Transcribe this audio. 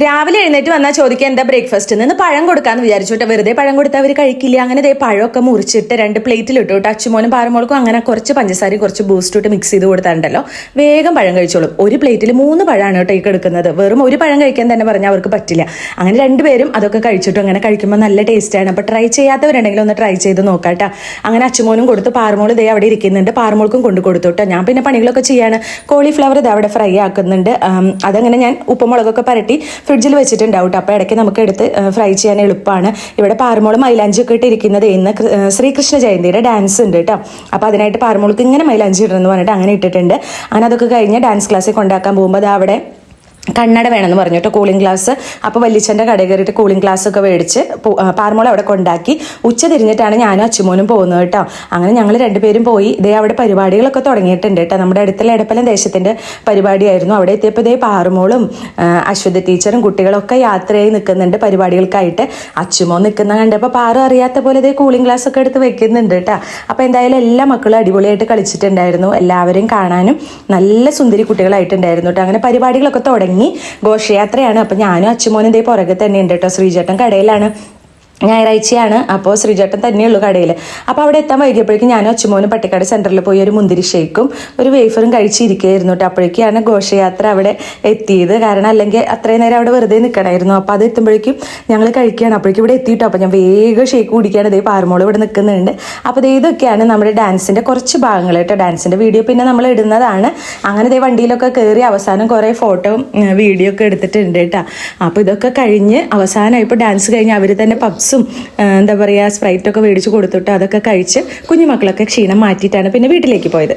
രാവിലെ എഴുന്നേറ്റ് വന്നാൽ ചോദിക്കുക എന്താ ബ്രേക്ക്ഫാസ്റ്റ് നിന്ന് പഴം കൊടുക്കാന്ന് വിചാരിച്ചോട്ടെ. വെറുതെ പഴം കൊടുത്താൽ അവർ കഴിക്കില്ല. അങ്ങനെ ദേ പഴമൊക്കെ മുറിച്ചിട്ട് 2 പ്ലേറ്റിൽ ഇട്ടു കേട്ടോ. അച്ചുമോനും പാറമോൾക്കും അങ്ങനെ കുറച്ച് പഞ്ചസാരയും കുറച്ച് ബൂസ്റ്റ് ഇട്ട് മിക്സ് ചെയ്ത് കൊടുത്താണ്ടല്ലോ വേഗം പഴം കഴിച്ചോളും. ഒരു പ്ലേറ്റിൽ 3 പഴമാണ് കേട്ടോ ഈ എടുക്കുന്നത്. വെറും ഒരു പഴം കഴിക്കാൻ തന്നെ പറഞ്ഞാൽ അവർക്ക് പറ്റില്ല. അങ്ങനെ 2 പേരും അതൊക്കെ കഴിച്ചിട്ടും അങ്ങനെ കഴിക്കുമ്പോൾ നല്ല ടേസ്റ്റാണ്. അപ്പോൾ ട്രൈ ചെയ്യാത്തവരുണ്ടെങ്കിൽ ഒന്ന് ട്രൈ ചെയ്ത് നോക്കാട്ടോ. അങ്ങനെ അച്ചുമോനും കൊടുത്ത് പാറമോൾ ഇതേ അവിടെ ഇരിക്കുന്നുണ്ട്. പാറമോൾക്കും കൊണ്ടു കേട്ടോ. ഞാൻ പിന്നെ പണികളൊക്കെ ചെയ്യാണ്. കോളിഫ്ലവർ ഇത് അവിടെ ഫ്രൈ ആക്കുന്നുണ്ട്. അതങ്ങനെ ഞാൻ ഉപ്പുമുളകൊക്കെ പരട്ടി ഫ്രിഡ്ജിൽ വെച്ചിട്ടുണ്ടാവും. അപ്പോൾ ഇടയ്ക്ക് നമുക്ക് എടുത്ത് ഫ്രൈ ചെയ്യാൻ എളുപ്പമാണ്. ഇവിടെ പാറമോള് മൈലാഞ്ചി ഒക്കെ ഇട്ടിരിക്കുന്നത് ഇന്ന് ശ്രീകൃഷ്ണ ജയന്തിയുടെ ഡാൻസ് ഉണ്ട് കേട്ടോ. അപ്പോൾ അതിനായിട്ട് പാറമോൾക്ക് ഇങ്ങനെ മൈലാഞ്ചി ഇടണമെന്ന് പറഞ്ഞിട്ട് അങ്ങനെ ഇട്ടിട്ടുണ്ട്. അങ്ങനെ അതൊക്കെ കഴിഞ്ഞ് ഡാൻസ് ക്ലാസ്സിൽ കൊണ്ടാക്കാൻ പോകുമ്പോൾ അത് അവിടെ കണ്ണട വേണമെന്ന് പറഞ്ഞു കേട്ടോ, കൂളിംഗ് ഗ്ലാസ്. അപ്പോൾ വല്യച്ഛൻ്റെ കടയിൽ കയറിയിട്ട് കൂളിംഗ് ഗ്ലാസ് ഒക്കെ മേടിച്ച് പാറമോൾ അവിടെ കൊണ്ടാക്കി. ഉച്ച തിരിഞ്ഞിട്ടാണ് ഞാനും അച്ചുമോനും പോകുന്നത് കേട്ടോ. അങ്ങനെ ഞങ്ങൾ 2 പേരും പോയി. ഇതേ അവിടെ പരിപാടികളൊക്കെ തുടങ്ങിയിട്ടുണ്ട് കേട്ടോ. നമ്മുടെ അടുത്തുള്ള എടപ്പലം ദേശത്തിൻ്റെ പരിപാടിയായിരുന്നു. അവിടെ എത്തിയപ്പോൾ ഇതേ പാറമോളും അശ്വതി ടീച്ചറും കുട്ടികളൊക്കെ യാത്രയായി നിൽക്കുന്നുണ്ട് പരിപാടികൾക്കായിട്ട്. അച്ചുമോൻ നിൽക്കുന്ന കണ്ടപ്പോൾ പാറ അറിയാത്ത പോലെ ഇതേ കൂളിംഗ് ഗ്ലാസ് ഒക്കെ എടുത്ത് വെക്കുന്നുണ്ട് കേട്ടോ. അപ്പോൾ എന്തായാലും എല്ലാ മക്കളും അടിപൊളിയായിട്ട് കളിച്ചിട്ടുണ്ടായിരുന്നു. എല്ലാവരെയും കാണാനും നല്ല സുന്ദരി കുട്ടികളായിട്ടുണ്ടായിരുന്നു കേട്ടോ. അങ്ങനെ പരിപാടികളൊക്കെ തുടങ്ങി. ഘോഷയാത്രയാണ്. അപ്പം ഞാനും അച്ചുമോനും ഇതേ പുറകെ തന്നെ ഉണ്ട് കേട്ടോ. ശ്രീചേട്ടൻ കടയിലാണ്, ഞായറാഴ്ചയാണ്. അപ്പോൾ ശ്രീചേട്ടൻ തന്നെയുള്ളൂ കടയിൽ. അപ്പോൾ അവിടെ എത്താൻ വൈകിയപ്പോഴേക്കും ഞാനും അച്ചുമോനും പട്ടിക്കാട് സെൻറ്ററിൽ പോയി ഒരു മുന്തിരി ഷേക്കും ഒരു വേഫറും കഴിച്ചിരിക്കുകയായിരുന്നു കേട്ടോ. അപ്പോഴേക്കാണ് ഘോഷയാത്ര അവിടെ എത്തിയത്. കാരണം അല്ലെങ്കിൽ അത്രയും നേരം അവിടെ വെറുതെ നിൽക്കണമായിരുന്നു. അപ്പോൾ അത് എത്തുമ്പോഴേക്കും ഞങ്ങൾ കഴിക്കുകയാണ്. അപ്പോഴേക്കും ഇവിടെ എത്തിയിട്ടോ. അപ്പോൾ ഞാൻ വേഗം ഷേക്ക് കുടിക്കുകയാണ്. ഇതേ പാറമോൾ ഇവിടെ നിൽക്കുന്നുണ്ട്. അപ്പോൾ ഇതൊക്കെയാണ് നമ്മുടെ ഡാൻസിൻ്റെ കുറച്ച് ഭാഗങ്ങൾ കേട്ടോ. ഡാൻസിൻ്റെ വീഡിയോ പിന്നെ നമ്മൾ ഇടുന്നതാണ്. അങ്ങനെ ഇതേ വണ്ടിയിലൊക്കെ കയറി അവസാനം കുറേ ഫോട്ടോ വീഡിയോ ഒക്കെ എടുത്തിട്ടുണ്ട് കേട്ടോ. അപ്പോൾ ഇതൊക്കെ കഴിഞ്ഞ് അവസാനം ഇപ്പോൾ ഡാൻസ് കഴിഞ്ഞ് അവർ തന്നെ പബ്സും എന്താ പറയുക സ്പ്രൈറ്റൊക്കെ മേടിച്ച് കൊടുത്തിട്ട് അതൊക്കെ കഴിച്ച് കുഞ്ഞുമക്കളൊക്കെ ക്ഷീണം മാറ്റിയിട്ടാണ് പിന്നെ വീട്ടിലേക്ക് പോയത്.